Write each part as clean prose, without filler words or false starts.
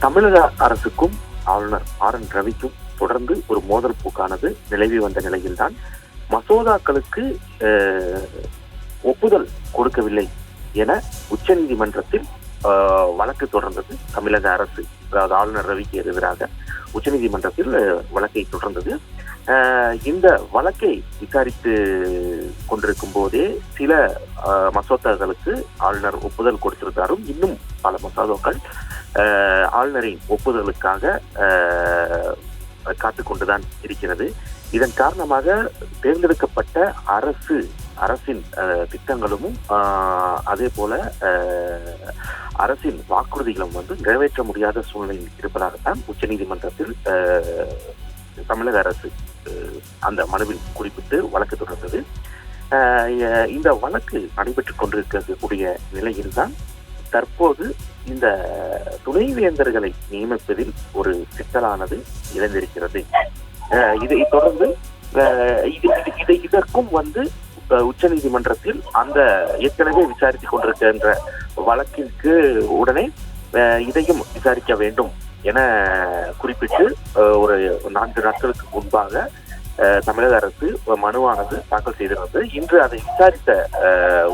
தமிழக அரசுக்கும் ஆளுநர் ஆர்.என். ரவிக்கும் தொடர்ந்து ஒரு மோதல் போக்கானது நிலவி வந்த நிலையில்தான் மசோதாக்களுக்கு ஒப்புதல் கொடுக்கவில்லை என உச்சநீதிமன்றத்தில் வழக்கு தொடர்ந்தது. தமிழக அரசு, அதாவது ஆளுநர் ரவிக்கு எதிராக உச்சநீதிமன்றத்தில் வழக்கை தொடர்ந்தது. இந்த வழக்கை விசாரித்து கொண்டிருக்கும் போதே சில மசோதாக்களுக்கு ஆளுநர் ஒப்புதல் கொடுத்திருந்தாலும் இன்னும் பல மசோதாக்கள் ஆளுநரின் ஒப்புதலுக்காக காத்துக்கொண்டுதான் இருக்கிறது. இதன் காரணமாக தேர்ந்தெடுக்கப்பட்ட அரசின் திட்டங்களும் அதே போல அரசின் வாக்குறுதிகளும் நிறைவேற்ற முடியாத சூழ்நிலையில் இருப்பதாகத்தான் உச்சநீதிமன்றத்தில் தமிழக அரசு அந்த மனுவில் குறிப்பிட்டு வழக்கு தொடர்ந்தது. இந்த வழக்கு நடைபெற்றுக் கொண்டிருக்கக்கூடிய நிலையில்தான் தற்போது இந்த துணைவேந்தர்களை நியமிப்பதில் ஒரு சிக்கலானது இழந்திருக்கிறது. இதை தொடர்ந்து இதற்கும் உச்சநீதிமன்றத்தில் அந்த ஏற்கனவே விசாரித்துக் கொண்டிருக்கின்ற வழக்கிற்கு உடனே இதையும் விசாரிக்க வேண்டும் என குறிப்பிட்டு ஒரு 4 நாட்களுக்கு முன்பாக தமிழக அரசு மனுவானது தாக்கல் செய்திருந்தது. இன்று அதை விசாரித்த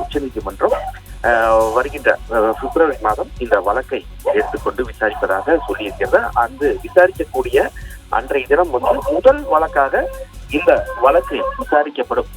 உச்சநீதிமன்றம் வருகின்ற பிப்ரவரி மாதம் இந்த வழக்கை எடுத்துக்கொண்டு விசாரிப்பதாக சொல்லியிருக்கிறது. அந்த விசாரிக்கக்கூடிய அன்றைய தினம் முதல் வழக்காக இந்த வழக்கு விசாரிக்கப்படும்